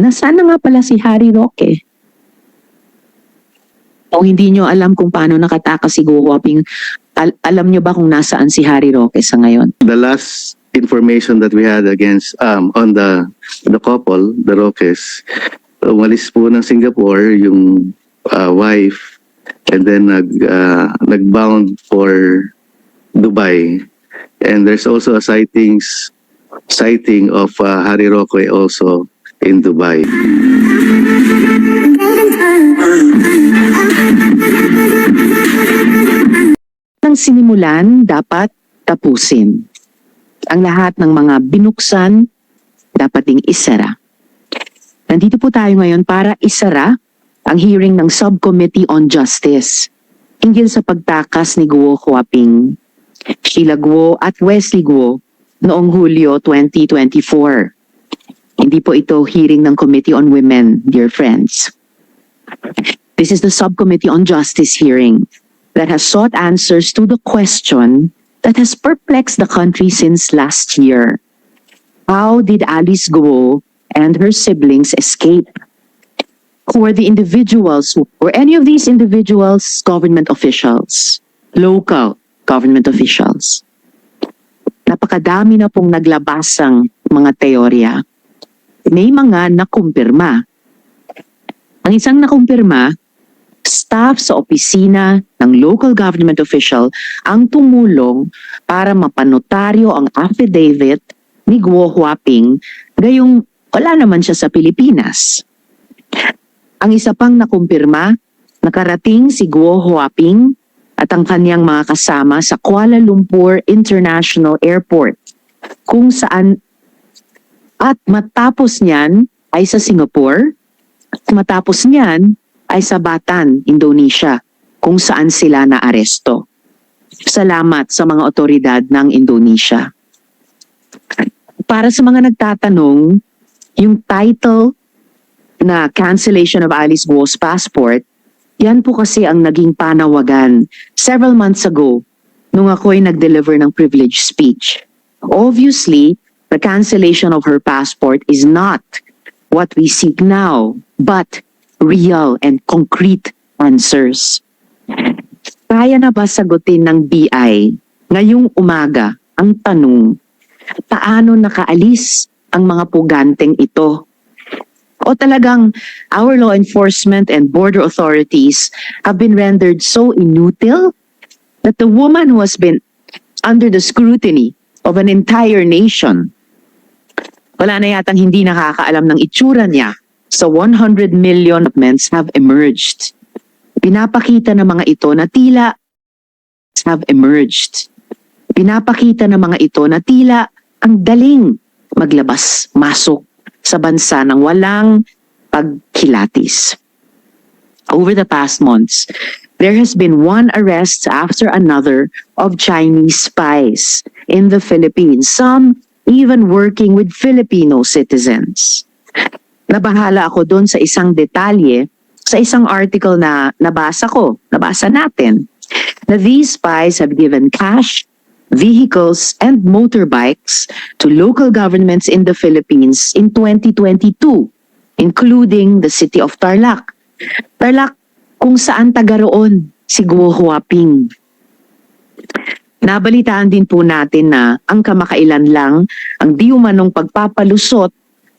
Nasaan na nga pala si Harry Roque? O hindi nyo alam kung paano nakatakas si Guo Huaping, alam nyo ba kung nasaan si Harry Roque sa ngayon? The last information that we had against on the couple, the Roques, umalis po ng Singapore yung wife, and then nagbound for Dubai. And there's also a sighting of Harry Roque also in Dubai. Nang sinimulan, dapat tapusin. Ang lahat ng mga binuksan, dapat ding isara. Nandito po tayo ngayon para isara ang hearing ng Subcommittee on Justice hinggil sa pagtakas ni Guo Huaping, Sheila Guo at Wesley Guo noong Hulyo 2024. Hindi po ito hearing ng Committee on Women, dear friends. This is the Subcommittee on Justice hearing that has sought answers to the question that has perplexed the country since last year. How did Alice Guo and her siblings escape? Who are the individuals? Were any of these individuals government officials? Local government officials? Napakadami na pong naglabasang mga teorya. May mga nakumpirma. Ang isang nakumpirma, staff sa opisina ng local government official ang tumulong para mapanotaryo ang affidavit ni Guo Huaping gayong wala naman siya sa Pilipinas. Ang isa pang nakumpirma, nakarating si Guo Huaping at ang kanyang mga kasama sa Kuala Lumpur International Airport, kung saan at matapos niyan ay sa Singapore, at matapos niyan ay sa Bataan, Indonesia, kung saan sila naaresto. Salamat sa mga otoridad ng Indonesia. Para sa mga nagtatanong, yung title na cancellation of Alice Guo's passport, yan po kasi ang naging panawagan several months ago nung ako'y nag-deliver ng privileged speech. Obviously, the cancellation of her passport is not what we seek now, but real and concrete answers. Kaya na ba sagutin ng BI ngayong umaga ang tanong, paano nakaalis ang mga puganteng ito? O talagang our law enforcement and border authorities have been rendered so inutil that the woman who has been under the scrutiny of an entire nation, wala na yatang hindi nakakaalam ng itsura niya, sa 100 million documents have emerged. Pinapakita ng mga ito na tila have emerged. Pinapakita ng mga ito na tila ang daling maglabas-masok sa bansa ng walang pagkilatis. Over the past months, there has been one arrest after another of Chinese spies in the Philippines, some even working with Filipino citizens. Nabahala ako doon sa isang detalye, sa isang article na nabasa natin, na these spies have given cash, vehicles, and motorbikes to local governments in the Philippines in 2022, including the city of Tarlac. Tarlac, kung saan taga roon si Guo Huaping. Nabalitaan din po natin na ang kamakailan lang ang di umanong pagpapalusot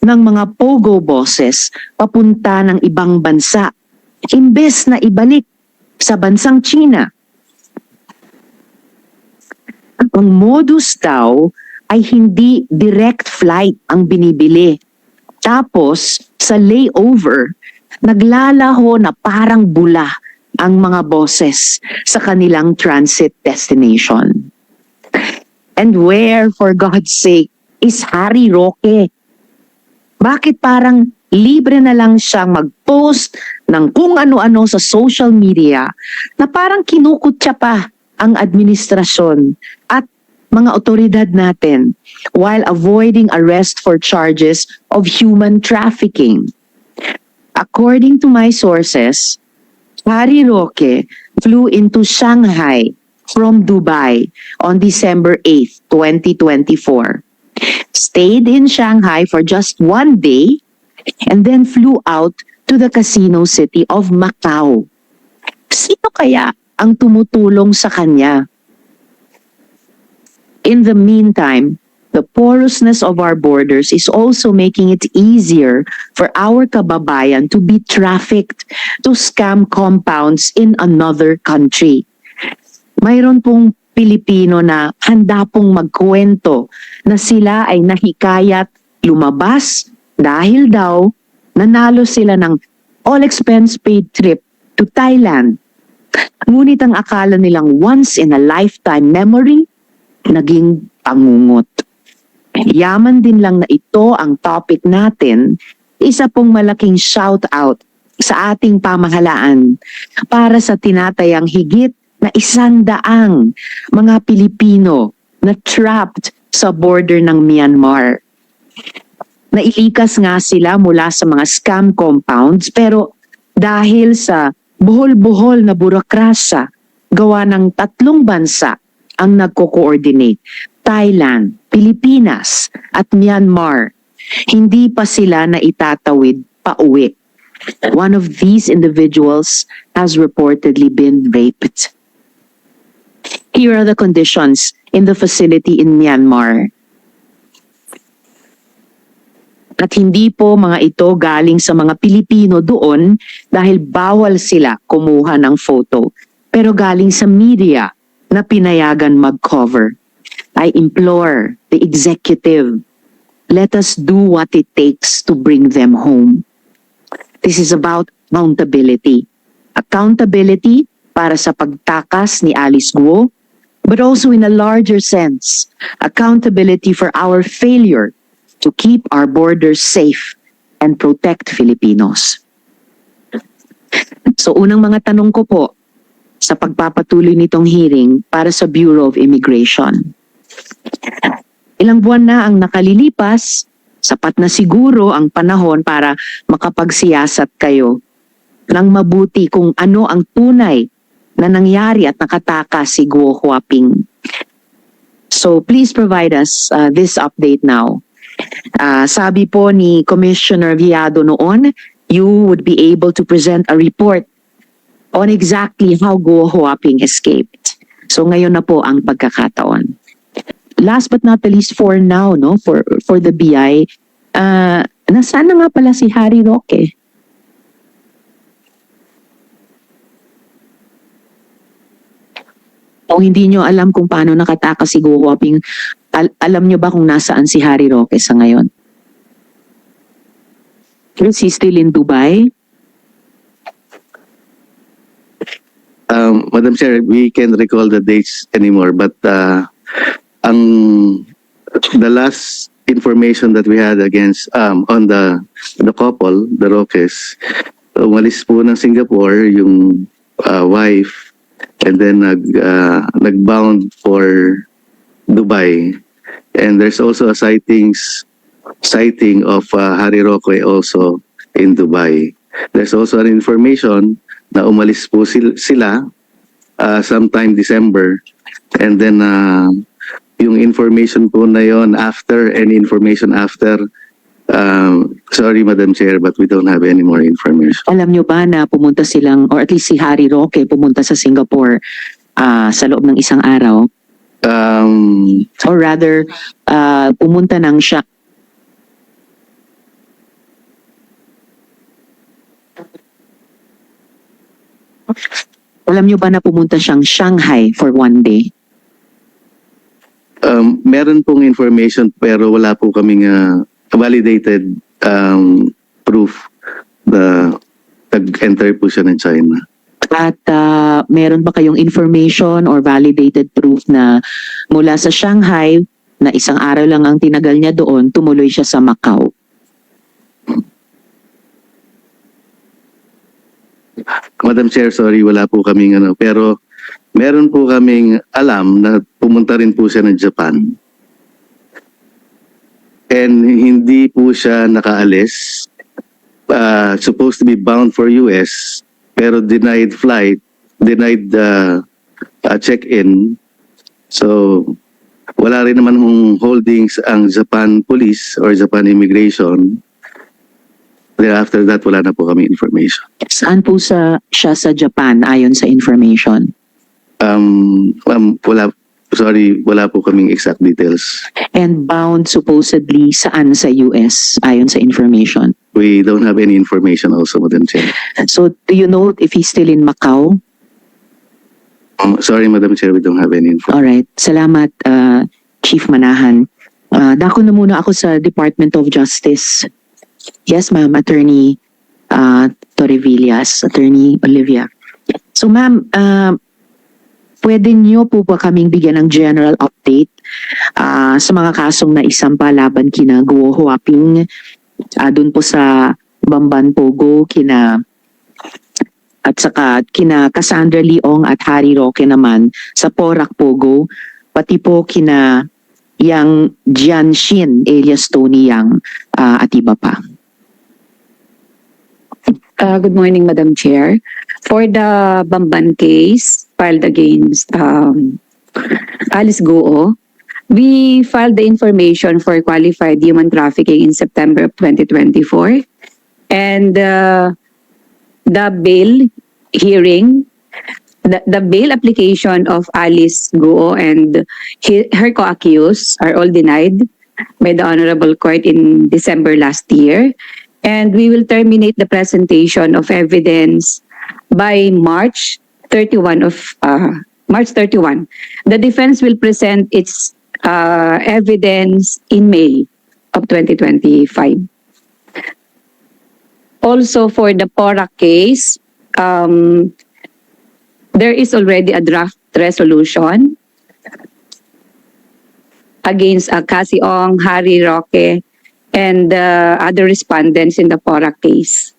ng mga pogo bosses papunta ng ibang bansa, imbes na ibalik sa bansang China. Ang modus daw ay hindi direct flight ang binibili. Tapos, sa layover, naglalaho na parang bula ang mga bosses sa kanilang transit destination. And where, for God's sake, is Harry Roque? Bakit parang libre na lang siyang mag-post ng kung ano-ano sa social media na parang kinukutya pa ang administrasyon at mga otoridad natin while avoiding arrest for charges of human trafficking? According to my sources, Harry Roque flew into Shanghai from Dubai on December 8, 2024. Stayed in Shanghai for just one day and then flew out to the casino city of Macau. Sino kaya ang tumutulong sa kanya? In the meantime, the porousness of our borders is also making it easier for our kababayan to be trafficked to scam compounds in another country. Mayroon pong Pilipino na handa pong magkwento na sila ay nahikayat lumabas dahil daw nanalo sila ng all-expense paid trip to Thailand. Ngunit ang akala nilang once-in-a-lifetime memory, naging pangungot. Yaman din lang na ito ang topic natin, isa pong malaking shout-out sa ating pamahalaan para sa tinatayang higit na 100 mga Pilipino na trapped sa border ng Myanmar. Nailikas nga sila mula sa mga scam compounds pero dahil sa buhol-buhol na burokrasya, gawa ng 3 bansa ang nagko-coordinate, Thailand, Pilipinas at Myanmar. Hindi pa sila na itatawid pa uwi. One of these individuals has reportedly been raped. Here are the conditions in the facility in Myanmar. At hindi po mga ito galing sa mga Pilipino doon dahil bawal sila kumuha ng photo, pero galing sa media na pinayagan mag-cover. I implore the executive, let us do what it takes to bring them home. This is about accountability. Accountability para sa pagtakas ni Alice Guo, but also in a larger sense, accountability for our failure to keep our borders safe and protect Filipinos. So unang mga tanong ko po sa pagpapatuloy nitong hearing para sa Bureau of Immigration. Ilang buwan na ang nakalilipas, sapat na siguro ang panahon para makapagsiyasat kayo ng mabuti kung ano ang tunay na nangyari at nakatakas si Guo Huaping. So please provide us this update now. Sabi po ni Commissioner Viado noon, you would be able to present a report on exactly how Guo Huaping escaped. So ngayon na po ang pagkakataon. Last but not the least for now, no, for the BI, nasaan na nga pala si Harry Roque? Kung hindi nyo alam kung paano nakatakas si Guo Huaping, alam nyo ba kung nasaan si Harry Roque sa ngayon? Is he still in Dubai? Madam Chair, we can't recall the dates anymore, but the last information that we had against on the couple, the Roques, umalis po ng Singapore yung wife, and then nagbound for Dubai. And there's also a sighting of Harry Roque also in Dubai. There's also an information na umalis po sila sometime December, and then yung information po na yon after, any information after, sorry Madam Chair, but we don't have any more information. Alam nyo ba na pumunta silang, or at least si Harry Roque pumunta sa Singapore sa loob ng isang araw? Or rather, pumunta ng siya. Alam nyo ba na pumunta siyang Shanghai for 1 day? Meron pong information pero wala po kaming validated proof na nag-enter po siya ng China. At meron ba kayong information or validated proof na mula sa Shanghai, na isang araw lang ang tinagal niya doon, tumuloy siya sa Macau? Madam Chair, sorry, wala po kaming pero meron po kaming alam na pumunta rin po siya ng Japan. And hindi po siya nakaalis. Supposed to be bound for US, pero denied flight, denied check-in. So, wala rin naman holdings ang Japan Police or Japan Immigration. then after that, wala na po kami information. Saan po siya sa Japan ayon sa information? Wala po kaming exact details. And bound supposedly saan sa US ayon sa information? We don't have any information also, Madam Chair. So do you know if he's still in Macau? Sorry, Madam Chair, we don't have any information. Alright, salamat Chief Manahan. Dako na muna ako sa Department of Justice. Yes, ma'am, Attorney Torrevillas, Attorney Olivia. So ma'am, pwede niyo po ba kaming bigyan ng general update sa mga kasong na isampa laban kina Guo Huaping, dun po sa Bamban Pogo, at saka kina Cassandra Leong at Harry Roque naman sa Porac Pogo, pati po kina Yang Jianxin alias Tony Yang at iba pa. Good morning, Madam Chair. For the Bamban case filed against Alice Guo, we filed the information for qualified human trafficking in September of 2024. And the bail hearing, the bail application of Alice Guo and her co-accused are all denied by the Honorable Court in December last year. And we will terminate the presentation of evidence by March 31 of March 31. The defense will present its evidence in May of 2025. Also, for the Porac case, there is already a draft resolution against Cassie Ong, Harry Roque, and other respondents in the Porac case.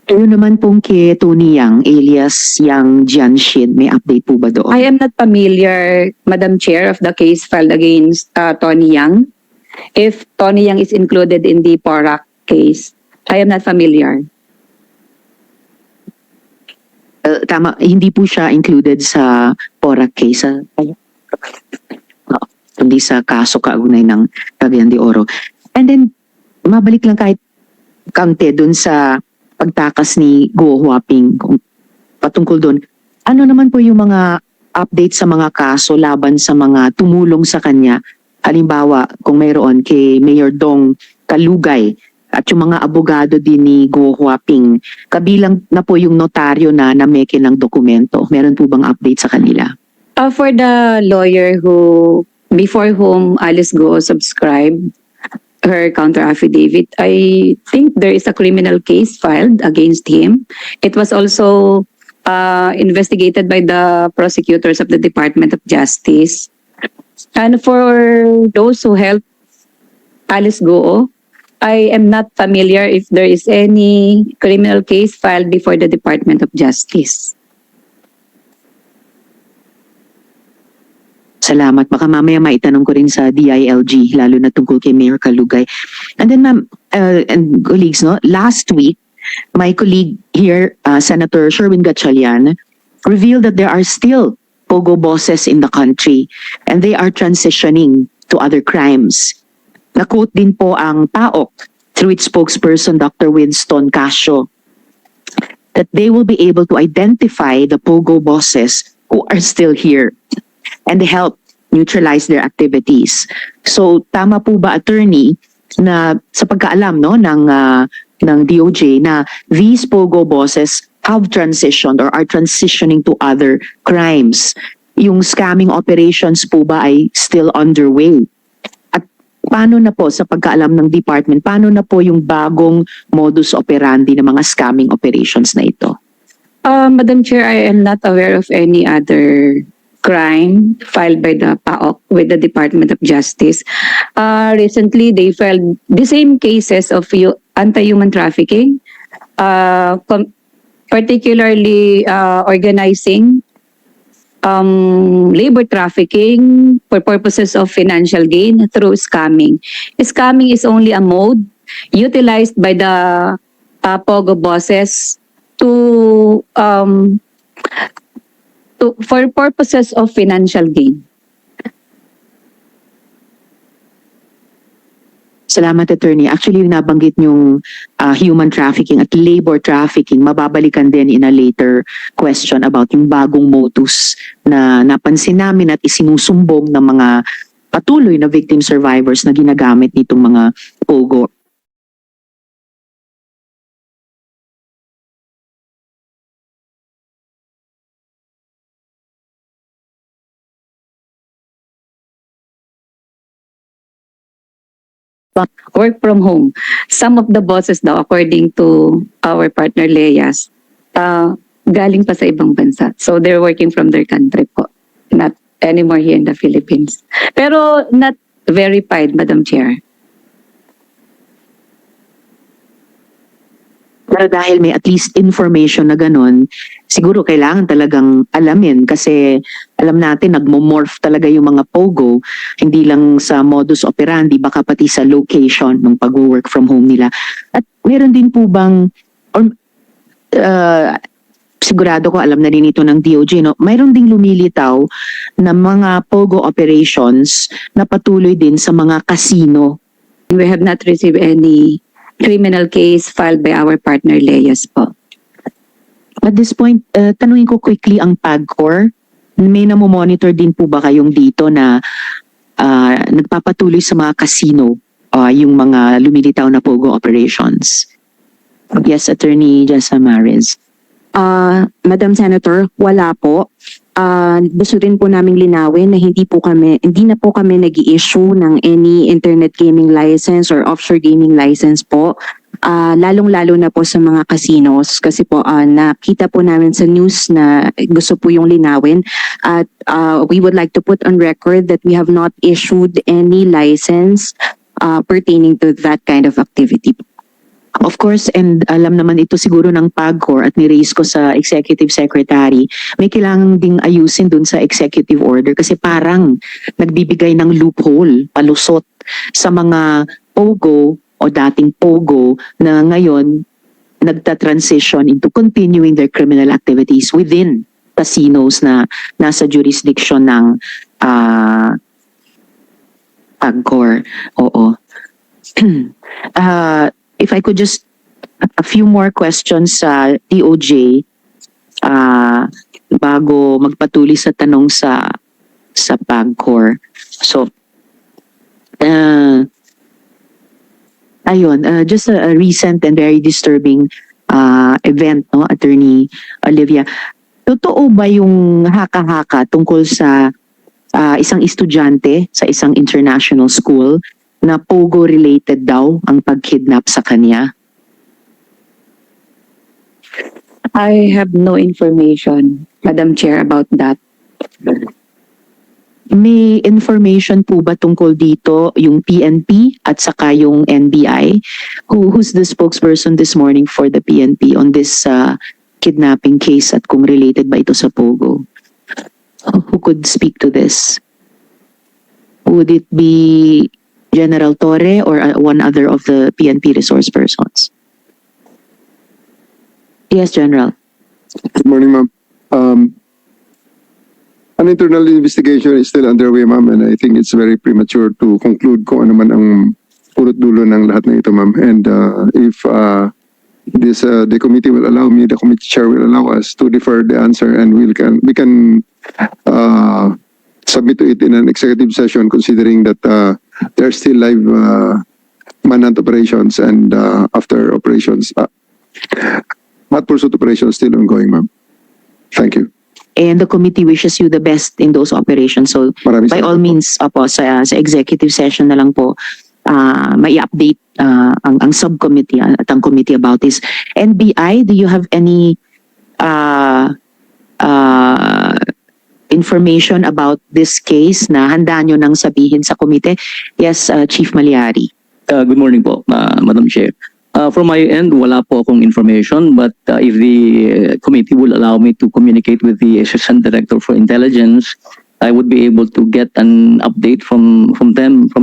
Ayun naman pong kay Tony Yang alias Yang Jianxin, may update po ba doon? I am not familiar, Madam Chair, of the case filed against Tony Yang. If Tony Yang is included in the Porac case, I am not familiar. Tama, hindi po siya included sa Porac case. Kundi sa kaso kaugnay ng Cagayan de Oro. And then, mabalik lang kahit kangte dun sa pagtakas ni Guo Huaping patungkol dun. Ano naman po yung mga update sa mga kaso laban sa mga tumulong sa kanya? Halimbawa, kung mayroon kay Mayor Dong Kalugay at yung mga abogado din ni Guo Huaping, kabilang na po yung notaryo na nameke ng dokumento. Meron po bang update sa kanila? For the lawyer before whom Alice Guo subscribed her counter affidavit, I think there is a criminal case filed against him. It was also investigated by the prosecutors of the Department of Justice. And for those who helped Alice Guo, I am not familiar if there is any criminal case filed before the Department of Justice. Salamat. Baka mamaya maitanong ko rin sa DILG, lalo na tungkol kay Mayor Kalugay. And then ma'am, and colleagues, no, last week, my colleague here, Senator Sherwin Gatchalian, revealed that there are still Pogo bosses in the country and they are transitioning to other crimes. Na-quote din po ang PAOK through its spokesperson, Dr. Winston Casio, that they will be able to identify the Pogo bosses who are still here and help neutralize their activities. So tama po ba, attorney, na sa pagkaalam no ng DOJ na these Pogo bosses have transitioned or are transitioning to other crimes? Yung scamming operations po ba ay still underway? At paano na po sa pagkaalam ng department, paano na po yung bagong modus operandi ng mga scamming operations na ito? Madam Chair, I am not aware of any other crime filed by the PAOK with the Department of Justice. Recently, they filed the same cases of anti-human trafficking, particularly organizing labor trafficking for purposes of financial gain through scamming. Scamming is only a mode utilized by the Pogo bosses for purposes of financial gain. Salamat, attorney. Actually, yung nabanggit yung human trafficking at labor trafficking, mababalikan din in a later question about yung bagong modus na napansin namin at isinusumbong ng mga patuloy na victim survivors na ginagamit nitong mga POGO. Work from home. Some of the bosses daw, according to our partner Leas, galing pa sa ibang bansa. So they're working from their country po. Not anymore here in the Philippines. Pero not verified, Madam Chair. Pero dahil may at least information na ganun, siguro kailangan talagang alamin kasi alam natin nagmo-morph talaga yung mga POGO, hindi lang sa modus operandi, baka pati sa location ng pag-work from home nila. At meron din po bang, or sigurado ko alam na rin ito ng DOJ, no? Mayroon ding lumilitaw na mga POGO operations na patuloy din sa mga casino. We have not received any criminal case filed by our partner Leas po. At this point, tanungin ko quickly ang PAGCOR. May namomonitor din po ba kayong dito na nagpapatuloy sa mga casino yung mga lumilitaw na POGO operations? Yes, Attorney Jessa Maris. Madam Senator, wala po. Gusto rin po naming linawin na hindi na po kami nag-i-issue ng any internet gaming license or offshore gaming license po. Lalong-lalo na po sa mga casinos kasi po nakita po namin sa news na gusto po yung linawin at we would like to put on record that we have not issued any license pertaining to that kind of activity. Of course, and alam naman ito siguro ng PAGCOR at ni-raise ko sa Executive Secretary, may kailangan ding ayusin dun sa Executive Order kasi parang nagbibigay ng loophole, palusot sa mga POGO o dating POGO na ngayon nagta-transition into continuing their criminal activities within casinos na nasa jurisdiction ng PAGCOR. Oo. If I could just, a few more questions sa DOJ bago magpatuloy sa tanong sa PAGCOR. So, ayun, just a recent and very disturbing event, no, Attorney Olivia. Totoo ba yung haka-haka tungkol sa isang estudyante sa isang international school na POGO-related daw ang pag-kidnap sa kanya? I have no information, Madam Chair, about that. May information po ba tungkol dito yung PNP at saka yung NBI? Who's the spokesperson this morning for the PNP on this kidnapping case at kung related ba ito sa POGO? Who could speak to this? Would it be General Torre or one other of the PNP resource persons? Yes, General. Good morning, ma'am. An internal investigation is still underway, ma'am, and I think it's very premature to conclude kung ano man ang pulot dulo ng lahat ng ito, ma'am. And if the committee will allow me, the committee chair will allow us to defer the answer, and we can submit to it in an executive session, considering that there are still live manhunt operations and after operations, hot pursuit operations still ongoing, ma'am. Thank you. And the committee wishes you the best in those operations. So Maraming by all salamat po. means, sa executive session na lang po, may update ang subcommittee at ang committee about this. NBI, do you have any information about this case na handa nyo nang sabihin sa komite? Yes, Chief Malyari. Good morning po, Madam Chair. From my end, wala po akong information, but if the committee will allow me to communicate with the Assistant Director for Intelligence, I would be able to get an update from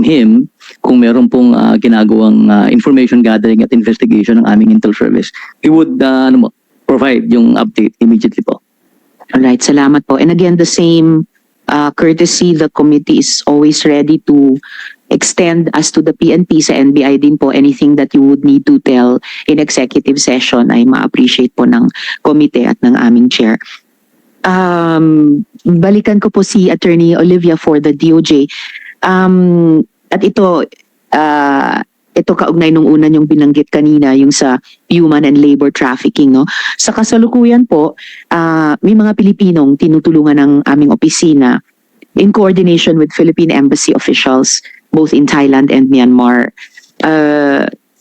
him kung meron pong ginagawang information gathering at investigation ng aming Intel Service. We would provide yung update immediately po. Alright, salamat po. And again, the same courtesy, the committee is always ready to extend as to the PNP sa NBI din po, anything that you would need to tell in executive session ay ma-appreciate po ng komite at ng aming chair. Balikan ko po si Attorney Olivia for the DOJ. At ito kaugnay nung una yung binanggit kanina, yung sa human and labor trafficking, no? Sa kasalukuyan po, may mga Pilipinong tinutulungan ng aming opisina in coordination with Philippine Embassy officials both in Thailand and Myanmar.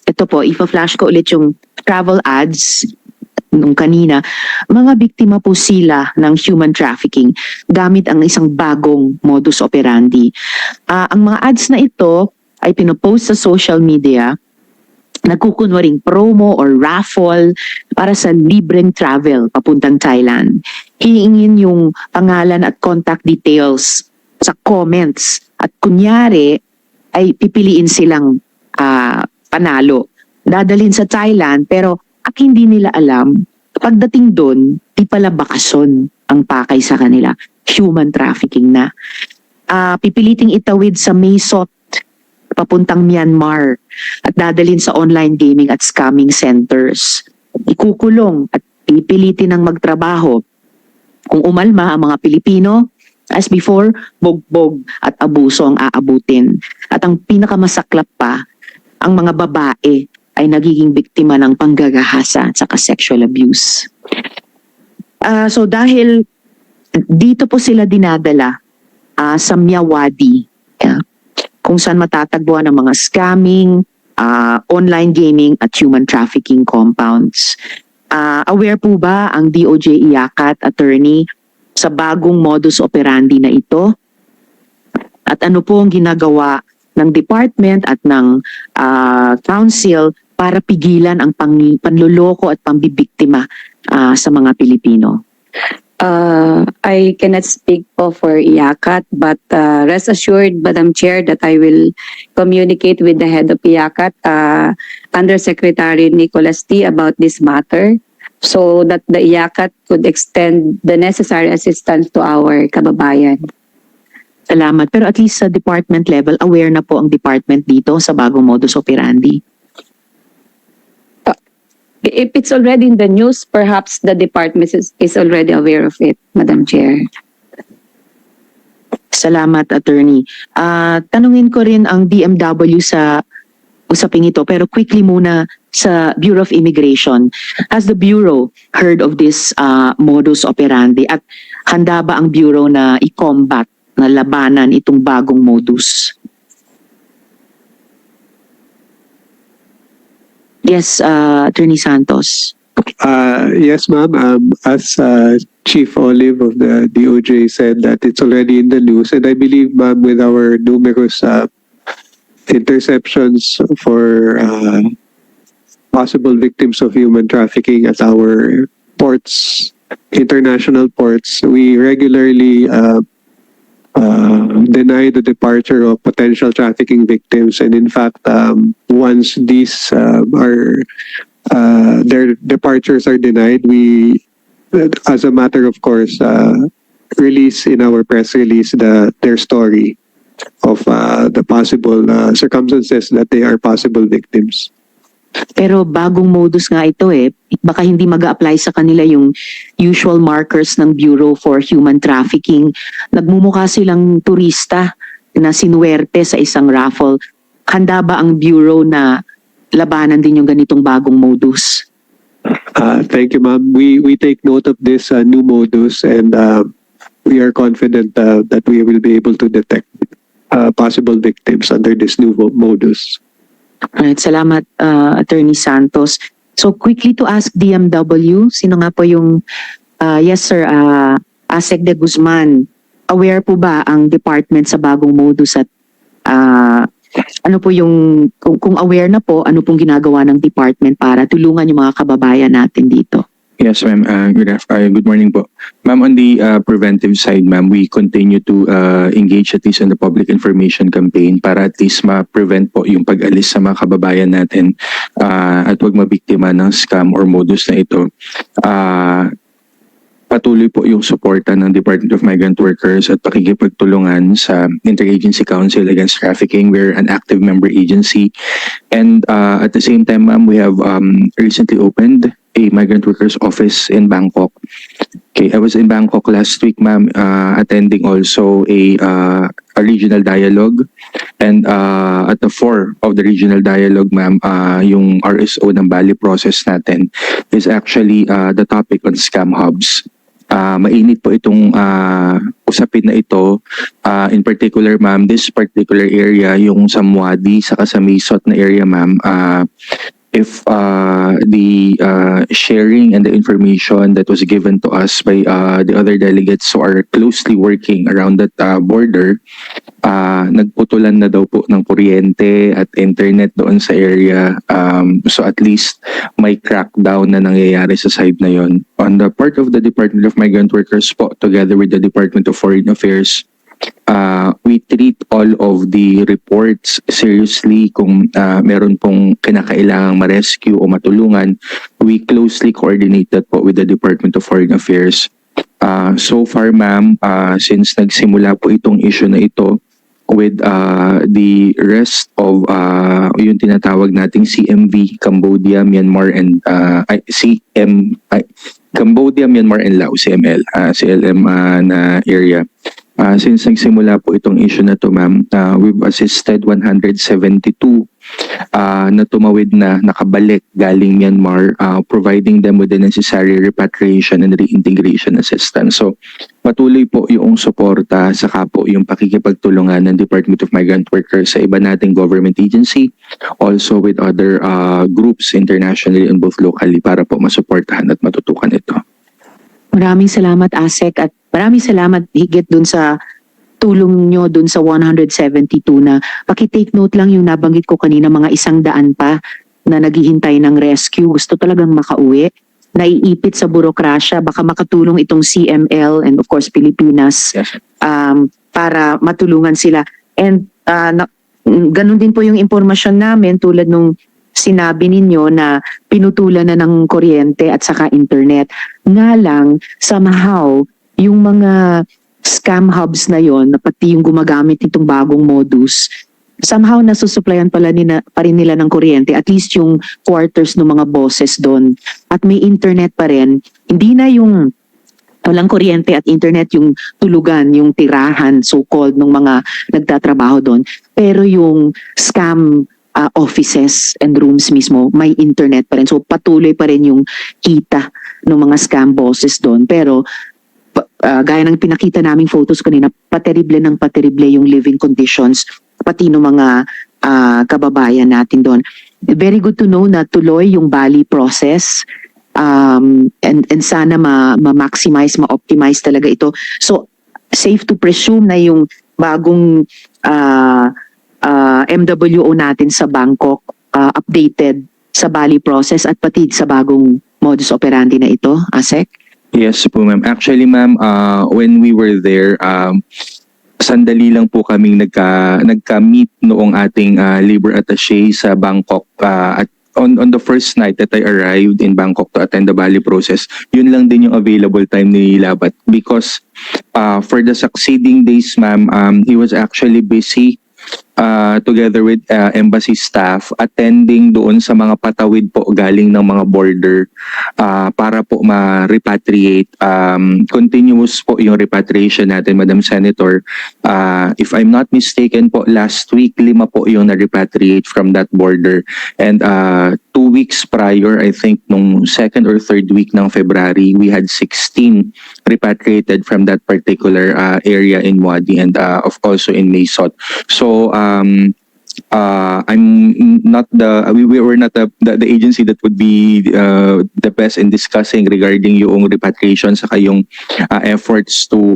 Ito po, ipa-flash ko ulit yung travel ads nung kanina. Mga biktima po sila ng human trafficking gamit ang isang bagong modus operandi. Ang mga ads na ito ay pinopost sa social media, nagkukunwaring promo or raffle para sa libreng travel papuntang Thailand. Hiingin yung pangalan at contact details sa comments at kunyari ay pipiliin silang panalo. Dadalhin sa Thailand pero hindi nila alam, pagdating doon, di pala bakasyon ang pakay sa kanila. Human trafficking na. Pipiliting itawid sa Mesot papuntang Myanmar at dadalhin sa online gaming at scamming centers. Ikukulong at pipilitin ng magtrabaho. Kung umalma ang mga Pilipino, as before, bogbog at abuso ang aabutin. At ang pinakamasaklap pa, ang mga babae ay nagiging biktima ng panggagahasa at saka sexual abuse. So dahil dito po sila dinadala sa Myawaddy, kung saan matatagpuan ang mga scamming, online gaming at human trafficking compounds. Aware po ba ang DOJ IACAT attorney sa bagong modus operandi na ito? At ano po ang ginagawa ng department at ng council para pigilan ang panloloko at pambibiktima sa mga Pilipino? I cannot speak po for IACAT, but rest assured, Madam Chair, that I will communicate with the head of IACAT, Undersecretary Nicholas T, about this matter, so that the IACAT could extend the necessary assistance to our kababayan. Salamat. Pero at least sa department level, aware na po ang department dito sa bagong modus operandi. If it's already in the news, perhaps the department is already aware of it, Madam Chair. Salamat, attorney. Tanungin ko rin ang DMW sa usaping ito, pero quickly muna sa Bureau of Immigration. Has the Bureau heard of this modus operandi at handa ba ang Bureau na i-combat, na labanan itong bagong modus? Yes, Attorney Santos. Yes, ma'am. As Chief Olive of the DOJ said that it's already in the news, and I believe, ma'am, with our numerous interceptions for possible victims of human trafficking at our ports, international ports, we regularly deny the departure of potential trafficking victims, and in fact, once these their departures are denied, we, as a matter of course, release in our press release their story of the possible circumstances that they are possible victims. Pero bagong modus nga ito baka hindi mag-a-apply sa kanila yung usual markers ng Bureau for Human Trafficking. Nagmumukha silang turista na sinuwerte sa isang raffle. Handa ba ang Bureau na labanan din yung ganitong bagong modus? Thank you, ma'am. We take note of this new modus, and we are confident that we will be able to detect possible victims under this new modus. Alright, salamat, Attorney Santos. So quickly to ask DMW, sino nga po yung, yes sir, Asec de Guzman, aware po ba ang department sa bagong modus at ano po yung, kung aware na po, ano pong ginagawa ng department para tulungan yung mga kababayan natin dito? Yes, ma'am. Good morning po. Ma'am, on the preventive side, ma'am, we continue to engage at least in the public information campaign para at least ma-prevent po yung pag-alis sa mga kababayan natin at huwag mabiktima ng scam or modus na ito. patuloy po yung suporta ng Department of Migrant Workers at pakikipagtulungan sa Interagency Council Against Trafficking. We're an active member agency. And at the same time, ma'am, we have recently opened a migrant workers office in Bangkok. Okay, I was in Bangkok last week, ma'am, attending also a regional dialogue. And at the fore of the regional dialogue, ma'am, yung RSO ng Bali process natin is actually the topic on scam hubs. Mainit po itong usapin na ito. In particular, ma'am, this particular area, yung sa Muadi, saka sa Misot na area, ma'am, if the sharing and the information that was given to us by the other delegates who are closely working around that border, nagputulan na daw po ng kuryente at internet doon sa area. So at least may crackdown na nangyayari sa side na yon. On the part of the Department of Migrant Workers po, together with the Department of Foreign Affairs, we treat all of the reports seriously. Kung meron pong kinakailangang ma-rescue o matulungan, we closely coordinate that po with the Department of Foreign Affairs. So far, ma'am, since nagsimula po itong issue na ito with the rest of yung tinatawag nating CMV, Cambodia, Myanmar, and Cambodia, Myanmar, and Laos, CML, CLM na area. Since nagsimula po itong issue na to, ma'am, we've assisted 172 na tumawid na nakabalik galing Myanmar, providing them with the necessary repatriation and reintegration assistance. So patuloy po yung suporta, saka po yung pakikipagtulungan ng Department of Migrant Workers sa iba nating government agency, also with other groups internationally and both locally para po masuportahan at matutukan ito. Maraming salamat, ASEC, at maraming salamat higit dun sa tulong nyo dun sa 172 na pakitake note lang yung nabanggit ko kanina, mga 100 pa na naghihintay ng rescue. Gusto talagang makauwi. Naiipit sa burokrasya, baka makatulong itong CML and of course Pilipinas Yes. para matulungan sila. And ganun din po yung impormasyon namin tulad nung sinabi ninyo na pinutulan na ng kuryente at saka internet. Nga lang, somehow, yung mga scam hubs na yon, na pati yung gumagamit nitong bagong modus, somehow nasusuplayan pa rin nila ng kuryente, at least yung quarters ng mga bosses doon. At may internet pa rin. Hindi na yung walang kuryente at internet yung tulugan, yung tirahan, so-called, ng mga nagtatrabaho doon. Pero yung scam offices and rooms mismo, may internet pa rin. So patuloy pa rin yung kita ng mga scam bosses doon. Pero gaya ng pinakita naming photos kanina, paterible yung living conditions, pati ng mga kababayan natin doon. Very good to know na tuloy yung Bali process, and sana ma-maximize, ma-optimize talaga ito. So safe to presume na yung bagong MWO natin sa Bangkok updated sa Bali process at pati sa bagong modus operandi na ito, ASEC? Yes po, ma'am. Actually, ma'am, when we were there, sandali lang po kaming nagka-meet noong ating labor attaché sa Bangkok at on the first night that I arrived in Bangkok to attend the Bali process. Yun lang din yung available time ni Labat because for the succeeding days, ma'am, he was actually busy together with embassy staff attending doon sa mga patawid po galing ng mga border para po ma-repatriate. Continuous po yung repatriation natin, Madam Senator. If I'm not mistaken po, last week 5 po yung na-repatriate from that border. And 2 weeks prior, I think nung 2nd or 3rd week ng February, we had 16 repatriated from that particular area in Wadi and of also in Mesot. So we were not the agency that would be the best in discussing regarding yung repatriation saka yung efforts to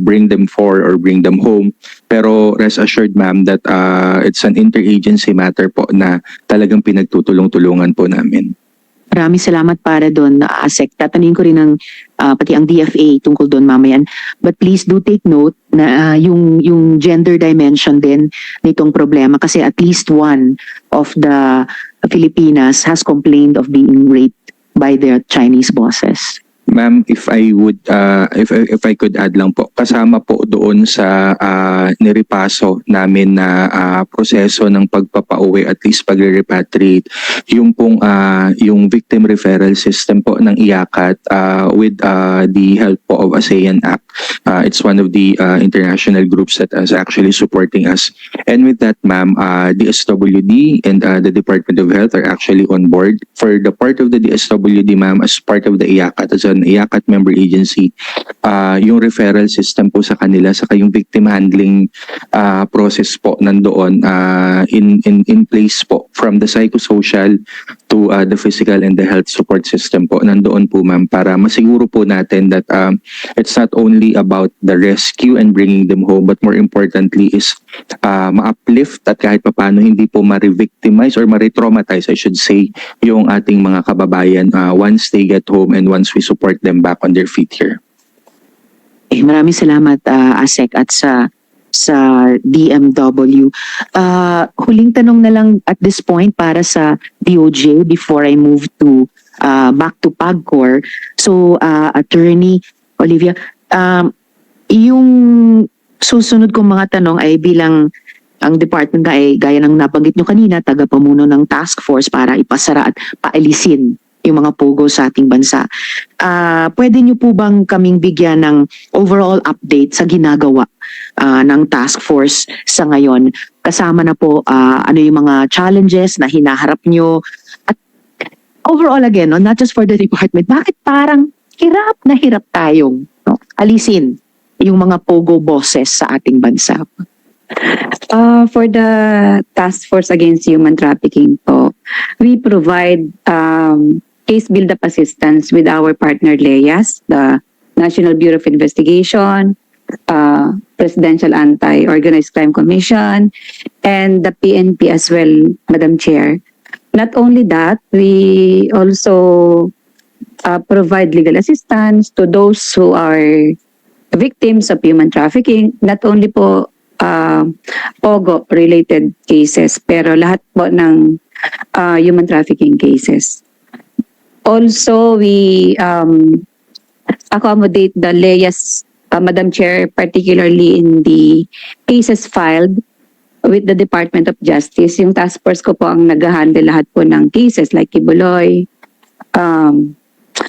bring them forward or bring them home. Pero rest assured, ma'am, that it's an interagency matter po na talagang pinagtutulong-tulungan po namin. Maraming salamat para doon, ASEC. Tatanungin ko rin ng pati ang DFA tungkol doon mamayan. But please do take note na yung gender dimension din nitong problema kasi at least one of the Filipinas has complained of being raped by their Chinese bosses. Ma'am, if I could add lang po, kasama po doon sa nirepaso namin na proseso ng pagpapauwi, at least pagre-repatriate, yung pong yung victim referral system po ng IACAT with the help po of ASEAN Act. It's one of the international groups that is actually supporting us. And with that, ma'am, DSWD and the Department of Health are actually on board. For the part of the DSWD, ma'am, as part of the IACAT, as an IACAT member agency, yung referral system po sa kanila, saka yung victim handling process po nandoon in place po, from the psychosocial to the physical and the health support system po nandoon po, ma'am, para masiguro po natin that it's not only about the rescue and bringing them home, but more importantly is ma-uplift at kahit papaano hindi po ma-revictimize or ma-retraumatize, I should say, yung ating mga kababayan once they get home and once we support them back on their feet here. Maraming salamat, ASEC, at sa DMW. Huling tanong na lang at this point para sa DOJ before I move to back to PAGCOR. So, Attorney Olivia, yung susunod kong mga tanong ay bilang ang department ay gaya ng nabanggit nyo kanina, tagapamuno ng task force para ipasara at paalisin yung mga pogo sa ating bansa. Pwede nyo po bang kaming bigyan ng overall update sa ginagawa ng task force sa ngayon? Kasama na po ano yung mga challenges na hinaharap nyo? At overall again, no, not just for the department, bakit parang hirap na hirap tayong alisin yung mga pogo bosses sa ating bansa? For the Task Force Against Human Trafficking po, we provide case build-up assistance with our partner LEAS, the National Bureau of Investigation, Presidential Anti-Organized Crime Commission, and the PNP as well, Madam Chair. Not only that, we also provide legal assistance to those who are victims of human trafficking, not only po POGO-related cases, pero lahat po ng human trafficking cases. Also, we accommodate the LEAS, Madam Chair, particularly in the cases filed with the Department of Justice. Yung task force ko po ang nag-handle lahat po ng cases like Kibuloy,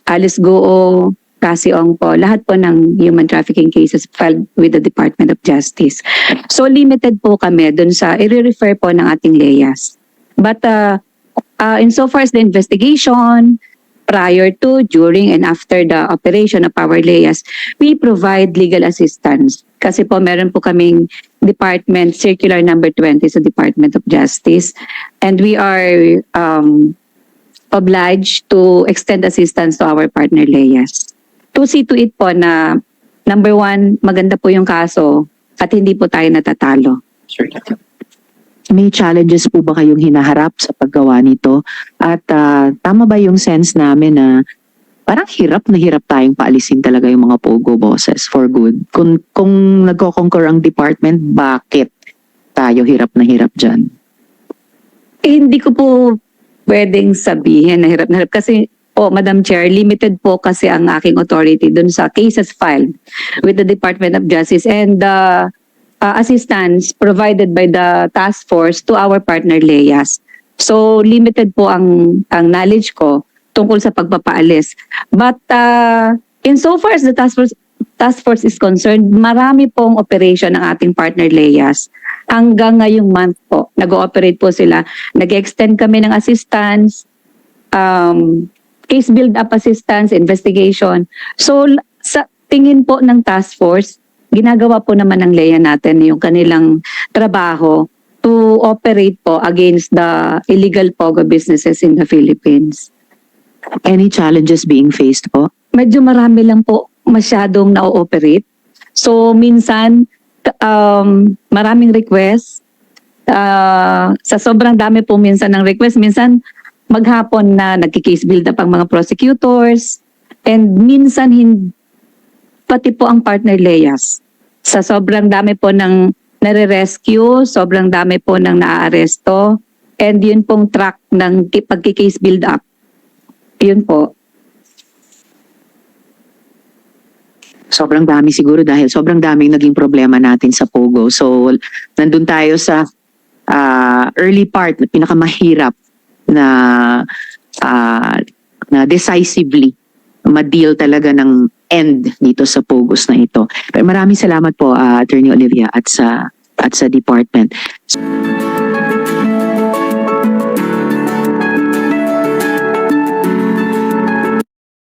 Alice Goo, Cassie Ong po, lahat po ng human trafficking cases filed with the Department of Justice. So limited po kami dun sa i-refer po ng ating LEAS. But insofar as the investigation, prior to, during, and after the operation of our LEAS, we provide legal assistance. Kasi po meron po kaming department, circular number 20 sa Department of Justice. And we are obliged to extend assistance to our partner LEAS. To see to it po na, number one, maganda po yung kaso at hindi po tayo natatalo. May challenges po ba kayong hinaharap sa paggawa nito? At tama ba yung sense namin na parang hirap na hirap tayong paalisin talaga yung mga pogo bosses for good? Kung nagko-conquer ang department, bakit tayo hirap na hirap dyan? Hindi ko po pwedeng sabihin na hirap kasi Madam Chair, limited po kasi ang aking authority dun sa cases filed with the Department of Justice and the assistance provided by the task force to our partner LEAS. So limited po ang knowledge ko tungkol sa pagpapaalis. But insofar as the task force is concerned, marami pong operation ng ating partner LEAS. Hanggang ngayong month po, nag-ooperate po sila. Nag-extend kami ng assistance, case build-up assistance, investigation. So sa tingin po ng task force, ginagawa po naman ng LEA natin yung kanilang trabaho to operate po against the illegal POGO businesses in the Philippines. Any challenges being faced po? Medyo marami lang po masyadong na-ooperate. So minsan, maraming request. Sa sobrang dami po minsan ng request, minsan maghapon na nagki-case build up ang mga prosecutors and minsan pati po ang partner LEAS. Sa sobrang dami po ng nare-rescue, sobrang dami po ng naaaresto, and yun pong track ng pagki-case build up. Yun po. sobrang dami siguro dahil sobrang daming naging problema natin sa Pogo. So, nandun tayo sa early part, pinakamahirap na na decisively ma-deal talaga ng end dito sa Pogos na ito. Pero maraming salamat po, Attorney Olivia at sa department.